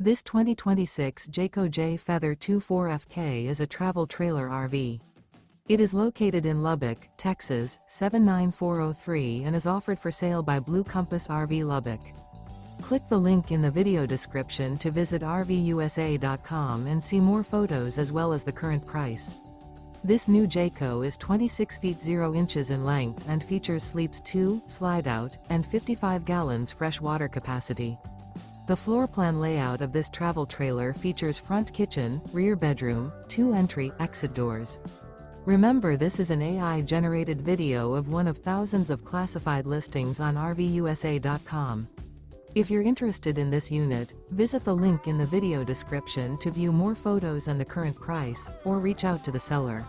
This 2026 Jayco Jay Feather 24FK is a travel trailer RV. It is located in Lubbock, Texas, 79403 and is offered for sale by Blue Compass RV Lubbock. Click the link in the video description to visit RVUSA.com and see more photos as well as the current price. This new Jayco is 26 feet 0 inches in length and features sleeps 2, slide-out, and 55 gallons fresh water capacity. The floor plan layout of this travel trailer features front kitchen, rear bedroom, 2 entry/exit doors. Remember, this is an AI-generated video of one of thousands of classified listings on RVUSA.com. If you're interested in this unit, visit the link in the video description to view more photos and the current price, or reach out to the seller.